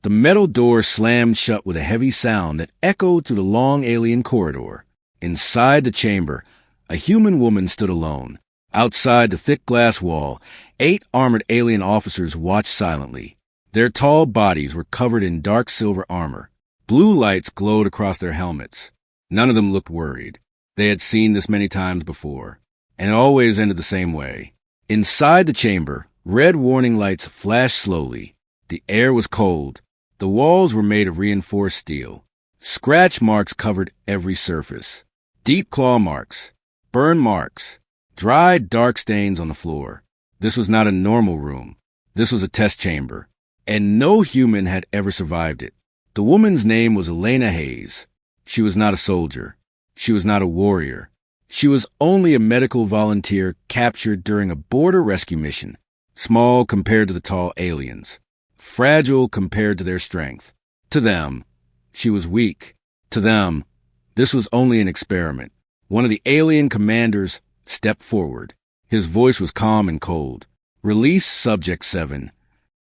The metal door slammed shut with a heavy sound that echoed through the long alien corridor. Inside the chamber, a human woman stood alone. Outside the thick glass wall, 8 armored alien officers watched silently. Their tall bodies were covered in dark silver armor. Blue lights glowed across their helmets. None of them looked worried. They had seen this many times before, and it always ended the same way. Inside the chamber, red warning lights flashed slowly. The air was cold. The walls were made of reinforced steel. Scratch marks covered every surface. Deep claw marks, burn marks, dried dark stains on the floor. This was not a normal room. This was a test chamber, and no human had ever survived it. The woman's name was Elena Hayes. She was not a soldier. She was not a warrior. She was only a medical volunteer captured during a border rescue mission, small compared to the tall aliens, fragile compared to their strength. To them, she was weak. To them, this was only an experiment. One of the alien commanders stepped forward. His voice was calm and cold. "Release Subject 7.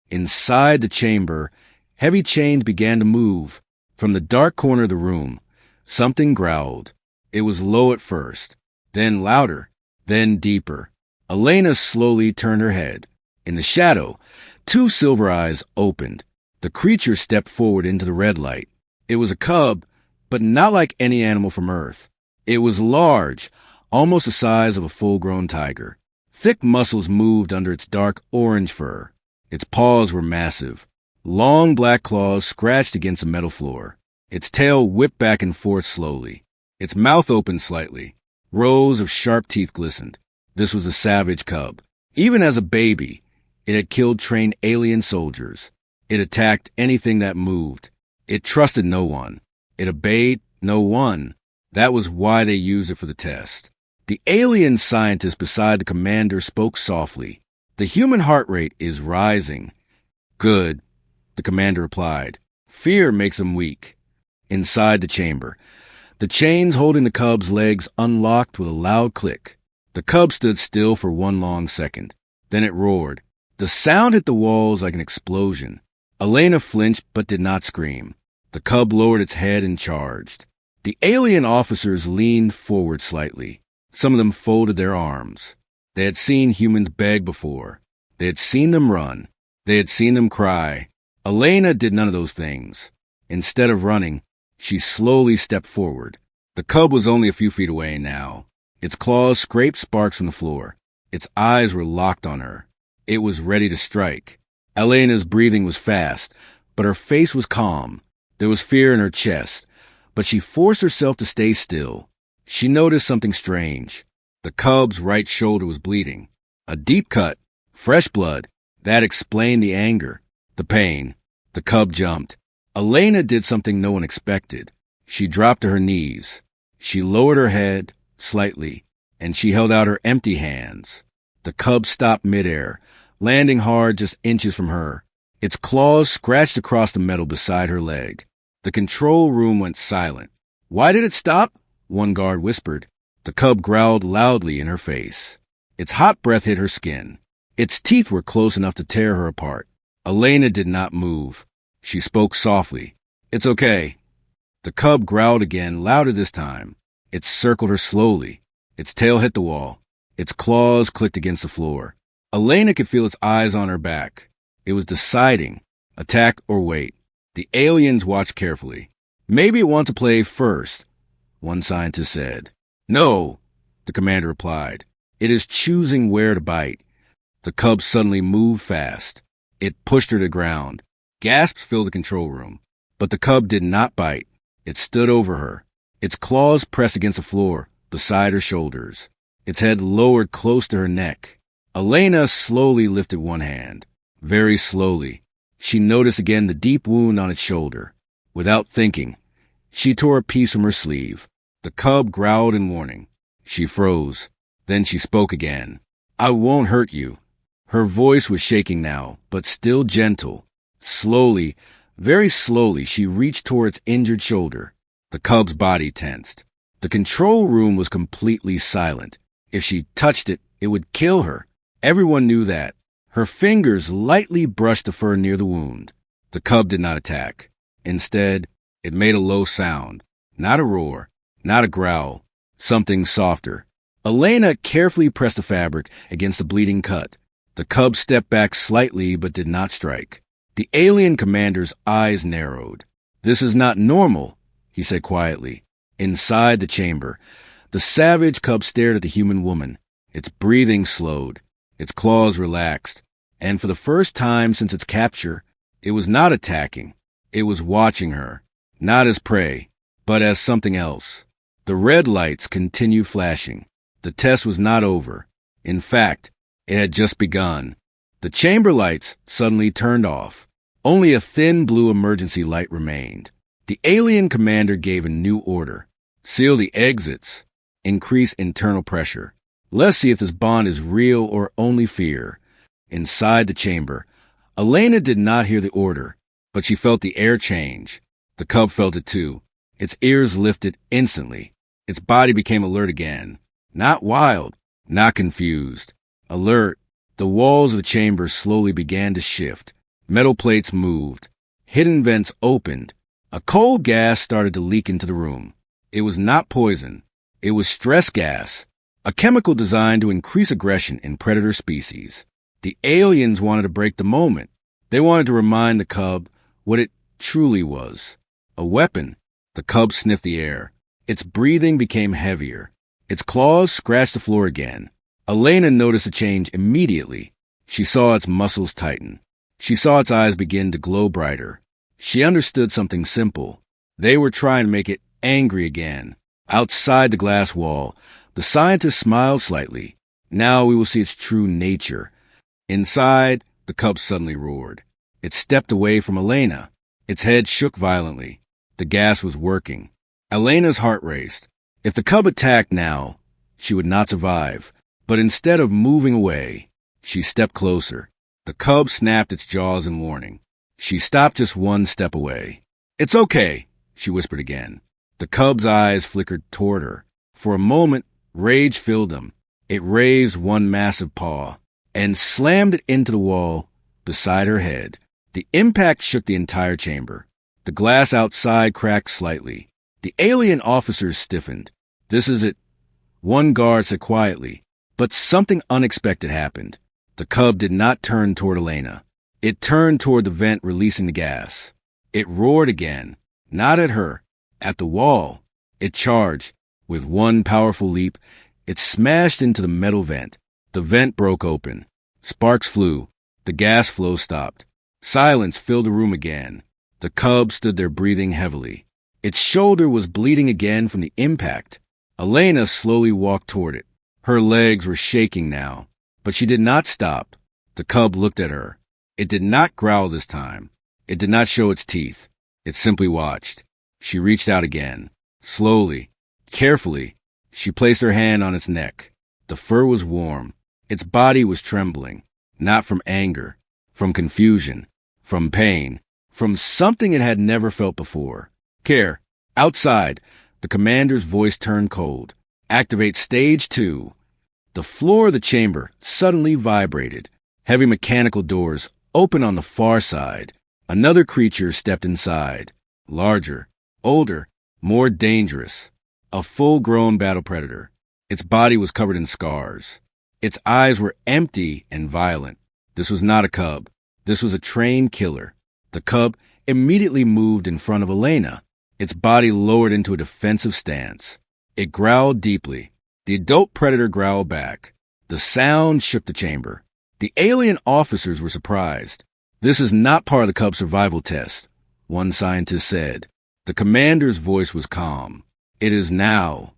Inside the chamber, heavy chains began to move. From the dark corner of the room, something growled. It was low at first, then louder, then deeper. Elena slowly turned her head. In the shadow, 2 silver eyes opened. The creature stepped forward into the red light. It was a cub, but not like any animal from Earth. It was large, almost the size of a full-grown tiger. Thick muscles moved under its dark orange fur. Its paws were massive. Long black claws scratched against the metal floor. Its tail whipped back and forth slowly. Its mouth opened slightly. Rows of sharp teeth glistened. This was a savage cub. Even as a baby, it had killed trained alien soldiers. It attacked anything that moved. It trusted no one. It obeyed no one. That was why they used it for the test. The alien scientist beside the commander spoke softly. "The human heart rate is rising." "Good," the commander replied. "Fear makes them weak." Inside the chamber, the chains holding the cub's legs unlocked with a loud click. The cub stood still for one long second. Then it roared. The sound hit the walls like an explosion. Elena flinched but did not scream. The cub lowered its head and charged. The alien officers leaned forward slightly. Some of them folded their arms. They had seen humans beg before. They had seen them run. They had seen them cry. Elena did none of those things. Instead of running, she slowly stepped forward. The cub was only a few feet away now. Its claws scraped sparks from the floor. Its eyes were locked on her. It was ready to strike. Elena's breathing was fast, but her face was calm. There was fear in her chest, but she forced herself to stay still. She noticed something strange. The cub's right shoulder was bleeding. A deep cut, fresh blood. That explained the anger, the pain. The cub jumped. Elena did something no one expected. She dropped to her knees. She lowered her head slightly, and she held out her empty hands. The cub stopped midair, landing hard just inches from her. Its claws scratched across the metal beside her leg. The control room went silent. "Why did it stop?" one guard whispered. The cub growled loudly in her face. Its hot breath hit her skin. Its teeth were close enough to tear her apart. Elena did not move. She spoke softly. "It's okay." The cub growled again, louder this time. It circled her slowly. Its tail hit the wall. Its claws clicked against the floor. Elena could feel its eyes on her back. It was deciding, attack or wait. The aliens watched carefully. "Maybe it wants to play first," one scientist said. "No," the commander replied. "It is choosing where to bite." The cub suddenly moved fast. It pushed her to the ground. Gasps filled the control room. But the cub did not bite. It stood over her. Its claws pressed against the floor, beside her shoulders. Its head lowered close to her neck. Elena slowly lifted one hand. Very slowly. She noticed again the deep wound on its shoulder. Without thinking, she tore a piece from her sleeve. The cub growled in warning. She froze. Then she spoke again. "I won't hurt you." Her voice was shaking now, but still gentle. Slowly, very slowly, she reached toward its injured shoulder. The cub's body tensed. The control room was completely silent. If she touched it, it would kill her. Everyone knew that. Her fingers lightly brushed the fur near the wound. The cub did not attack. Instead, it made a low sound. Not a roar, not a growl, something softer. Elena carefully pressed the fabric against the bleeding cut. The cub stepped back slightly but did not strike. The alien commander's eyes narrowed. "This is not normal," he said quietly. Inside the chamber, the savage cub stared at the human woman. Its breathing slowed, its claws relaxed, and for the first time since its capture, it was not attacking. It was watching her, not as prey, but as something else. The red lights continued flashing. The test was not over. In fact, it had just begun. The chamber lights suddenly turned off. Only a thin blue emergency light remained. The alien commander gave a new order. "Seal the exits. Increase internal pressure. Let's see if this bond is real or only fear." Inside the chamber, Elena did not hear the order, but she felt the air change. The cub felt it too. Its ears lifted instantly. Its body became alert again. Not wild, not confused. Alert. The walls of the chamber slowly began to shift. Metal plates moved. Hidden vents opened. A cold gas started to leak into the room. It was not poison. It was stress gas, a chemical designed to increase aggression in predator species. The aliens wanted to break the moment. They wanted to remind the cub what it truly was. A weapon. The cub sniffed the air. Its breathing became heavier. Its claws scratched the floor again. Elena noticed a change immediately. She saw its muscles tighten. She saw its eyes begin to glow brighter. She understood something simple. They were trying to make it angry again. Outside the glass wall, the scientist smiled slightly. "Now we will see its true nature." Inside, the cub suddenly roared. It stepped away from Elena. Its head shook violently. The gas was working. Elena's heart raced. If the cub attacked now, she would not survive. But instead of moving away, she stepped closer. The cub snapped its jaws in warning. She stopped just one step away. "It's okay," she whispered again. The cub's eyes flickered toward her. For a moment, rage filled them. It raised one massive paw and slammed it into the wall beside her head. The impact shook the entire chamber. The glass outside cracked slightly. The alien officers stiffened. "This is it," one guard said quietly. But something unexpected happened. The cub did not turn toward Elena. It turned toward the vent releasing the gas. It roared again, not at her, at the wall. It charged. With one powerful leap, it smashed into the metal vent. The vent broke open. Sparks flew. The gas flow stopped. Silence filled the room again. The cub stood there breathing heavily. Its shoulder was bleeding again from the impact. Elena slowly walked toward it. Her legs were shaking now, but she did not stop. The cub looked at her. It did not growl this time. It did not show its teeth. It simply watched. She reached out again. Slowly, carefully, she placed her hand on its neck. The fur was warm. Its body was trembling, not from anger, from confusion, from pain, from something it had never felt before. "Care, outside." The commander's voice turned cold. "Activate stage 2. The floor of the chamber suddenly vibrated. Heavy mechanical doors opened on the far side. Another creature stepped inside. Larger, older, more dangerous. A full-grown battle predator. Its body was covered in scars. Its eyes were empty and violent. This was not a cub. This was a trained killer. The cub immediately moved in front of Elena. Its body lowered into a defensive stance. It growled deeply. The adult predator growled back. The sound shook the chamber. The alien officers were surprised. "This is not part of the cub's survival test," one scientist said. The commander's voice was calm. "It is now."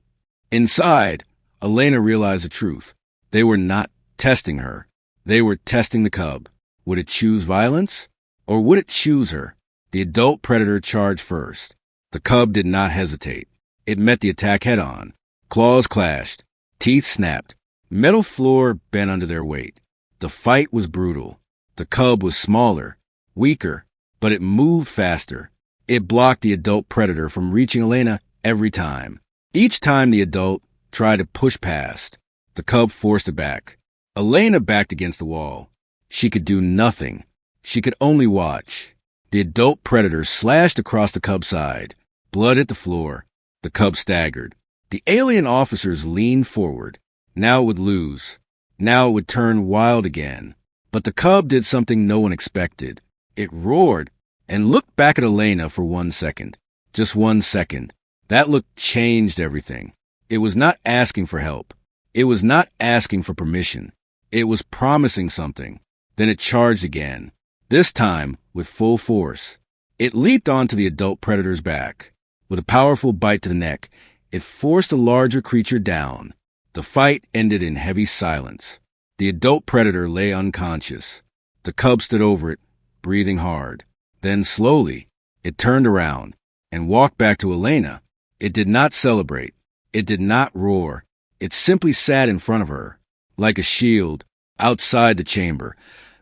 Inside, Elena realized the truth. They were not testing her. They were testing the cub. Would it choose violence? Or would it choose her? The adult predator charged first. The cub did not hesitate. It met the attack head-on. Claws clashed. Teeth snapped. Metal floor bent under their weight. The fight was brutal. The cub was smaller, weaker, but it moved faster. It blocked the adult predator from reaching Elena every time. Each time the adult tried to push past, the cub forced it back. Elena backed against the wall. She could do nothing. She could only watch. The adult predator slashed across the cub's side. Blood hit the floor. The cub staggered. The alien officers leaned forward. Now it would lose. Now it would turn wild again. But the cub did something no one expected. It roared and looked back at Elena for 1 second. Just 1 second. That look changed everything. It was not asking for help. It was not asking for permission. It was promising something. Then it charged again. This time with full force. It leaped onto the adult predator's back. With a powerful bite to the neck, it forced the larger creature down. The fight ended in heavy silence. The adult predator lay unconscious. The cub stood over it, breathing hard. Then slowly, it turned around and walked back to Elena. It did not celebrate. It did not roar. It simply sat in front of her, like a shield, outside the chamber.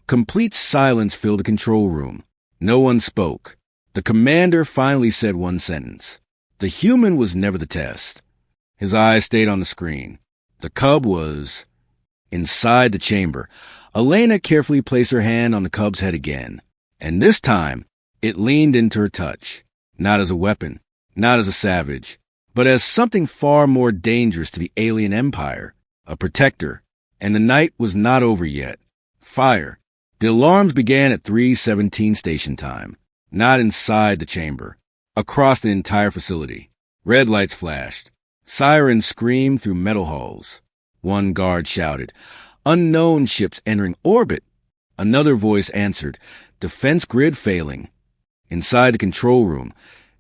Complete silence filled the control room. No one spoke. The commander finally said one sentence. The human was never the test. His eyes stayed on the screen. The cub was inside the chamber. Elena carefully placed her hand on the cub's head again. And this time, it leaned into her touch. Not as a weapon, not as a savage, but as something far more dangerous to the alien empire. A protector. And the night was not over yet. Fire. The alarms began at 3:17 station time. Not inside the chamber. Across the entire facility. Red lights flashed. Sirens screamed through metal halls. One guard shouted, "Unknown ships entering orbit." Another voice answered, "Defense grid failing." Inside the control room,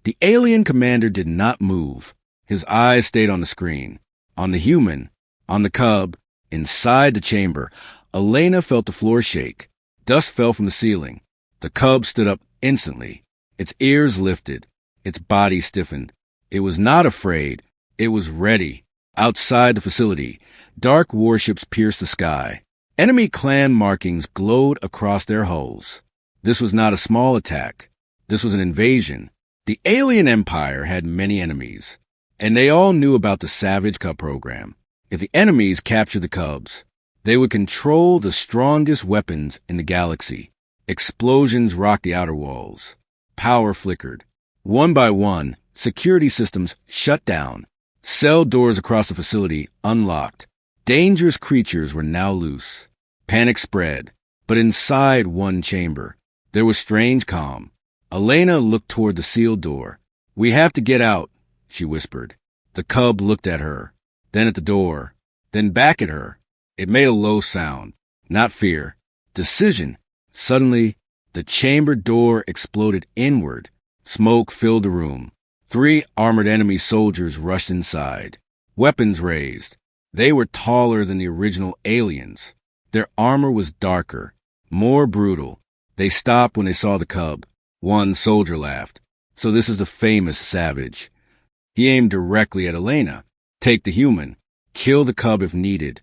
the alien commander did not move. His eyes stayed on the screen. On the human. On the cub. Inside the chamber, Elena felt the floor shake. Dust fell from the ceiling. The cub stood up instantly. Its ears lifted. Its body stiffened. It was not afraid. It was ready. Outside the facility, dark warships pierced the sky. Enemy clan markings glowed across their hulls. This was not a small attack. This was an invasion. The alien empire had many enemies, and they all knew about the Savage Cub program. If the enemies captured the cubs, they would control the strongest weapons in the galaxy. Explosions rocked the outer walls. Power flickered. One by one, security systems shut down. Cell doors across the facility unlocked. Dangerous creatures were now loose. Panic spread. But inside one chamber, there was strange calm. Elena looked toward the sealed door. "We have to get out," she whispered. The cub looked at her, then at the door, then back at her. It made a low sound. Not fear. Decision. Suddenly, the chamber door exploded inward. Smoke filled the room. 3 armored enemy soldiers rushed inside. Weapons raised. They were taller than the original aliens. Their armor was darker, more brutal. They stopped when they saw the cub. One soldier laughed. "So this is the famous Savage." He aimed directly at Elena. "Take the human. Kill the cub if needed."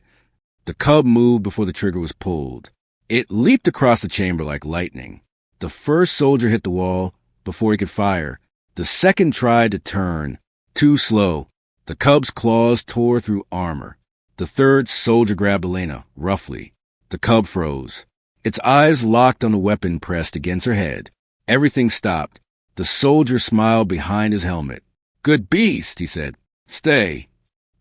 The cub moved before the trigger was pulled. It leaped across the chamber like lightning. The first soldier hit the wall before he could fire. The second tried to turn. Too slow. The cub's claws tore through armor. The third soldier grabbed Elena, roughly. The cub froze. Its eyes locked on the weapon pressed against her head. Everything stopped. The soldier smiled behind his helmet. "Good beast," he said. "Stay."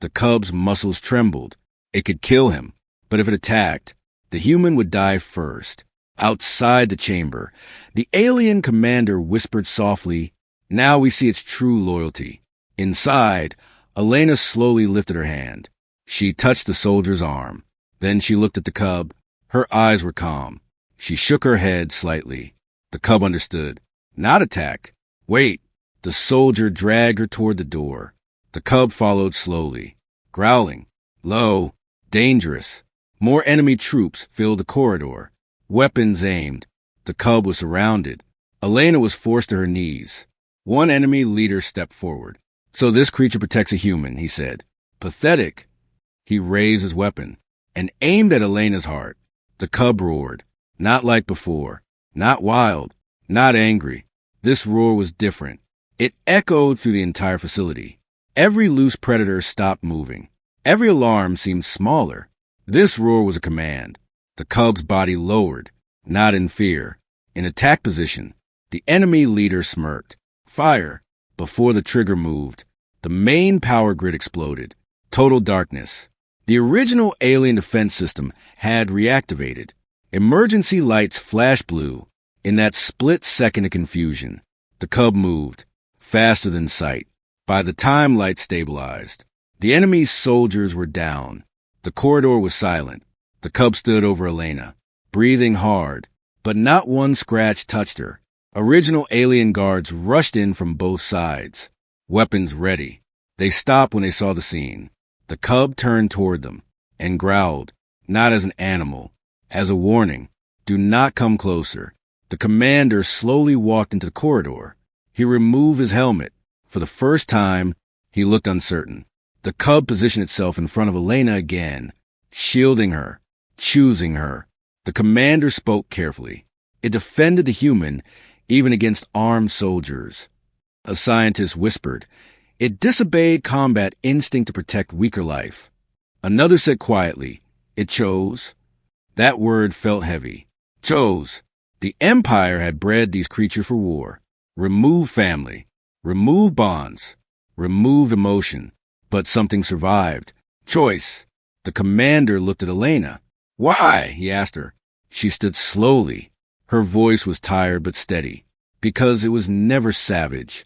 The cub's muscles trembled. It could kill him, but if it attacked, the human would die first. Outside the chamber, the alien commander whispered softly, "Now we see its true loyalty." Inside, Elena slowly lifted her hand. She touched the soldier's arm. Then she looked at the cub. Her eyes were calm. She shook her head slightly. The cub understood. Not attack. Wait. The soldier dragged her toward the door. The cub followed slowly, growling, low, dangerous. More enemy troops filled the corridor. Weapons aimed. The cub was surrounded. Elena was forced to her knees. One enemy leader stepped forward. "So this creature protects a human," he said. "Pathetic." He raised his weapon and aimed at Elena's heart. The cub roared. Not like before. Not wild. Not angry. This roar was different. It echoed through the entire facility. Every loose predator stopped moving. Every alarm seemed smaller. This roar was a command. The cub's body lowered, not in fear, in attack position. The enemy leader smirked. Fire! Before the trigger moved, the main power grid exploded. Total darkness. The original alien defense system had reactivated. Emergency lights flashed blue. In that split second of confusion, the Cub moved, faster than sight. By the time lights stabilized, the enemy's soldiers were down. The corridor was silent. The Cub stood over Elena, breathing hard, but not one scratch touched her. Original alien guards rushed in from both sides, weapons ready. They stopped when they saw the scene. The Cub turned toward them and growled, not as an animal, as a warning. Do not come closer. The commander slowly walked into the corridor. He removed his helmet. For the first time, he looked uncertain. The Cub positioned itself in front of Elena again, shielding her, choosing her. The commander spoke carefully. It defended the human, even against armed soldiers. A scientist whispered. It disobeyed combat instinct to protect weaker life. Another said quietly, it chose. That word felt heavy. Chose. The Empire had bred these creatures for war. Remove family. Remove bonds. Remove emotion. But something survived. Choice. The commander looked at Elena. Why? He asked her. She stood slowly. Her voice was tired but steady, because it was never savage.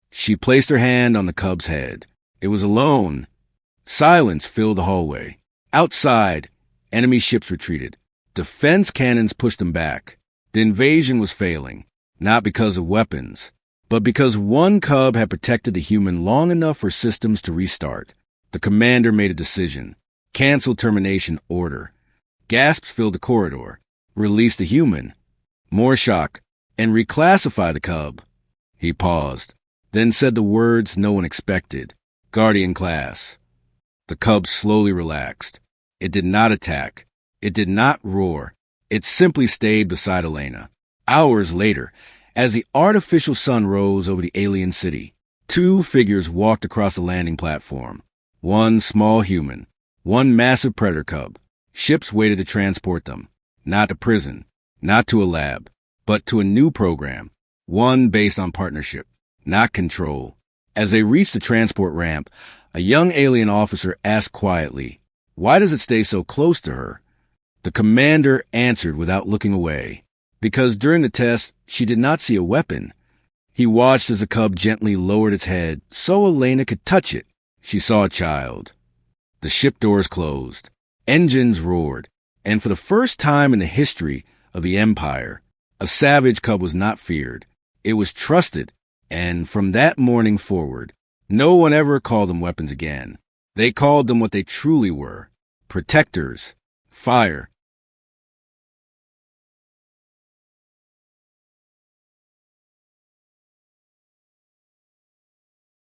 She placed her hand on the Cub's head. It was alone. Silence filled the hallway. Outside, enemy ships retreated. Defense cannons pushed them back. The invasion was failing, not because of weapons, but because one Cub had protected the human long enough for systems to restart. The commander made a decision. Cancel termination order. Gasps filled the corridor. Release the human. More shock. And reclassify the Cub. He paused, then said the words no one expected. Guardian class. The Cub slowly relaxed. It did not attack. It did not roar. It simply stayed beside Elena. Hours later, as the artificial sun rose over the alien city, two figures walked across the landing platform. One small human, one massive predator Cub. Ships waited to transport them, not to prison, not to a lab, but to a new program, one based on partnership, not control. As they reached the transport ramp, a young alien officer asked quietly, "Why does it stay so close to her?" The commander answered without looking away, because during the test, she did not see a weapon. He watched as the Cub gently lowered its head so Elena could touch it. She saw a child. The ship doors closed. Engines roared. And for the first time in the history of the Empire, a savage Cub was not feared. It was trusted. And from that morning forward, no one ever called them weapons again. They called them what they truly were. Protectors. Fire.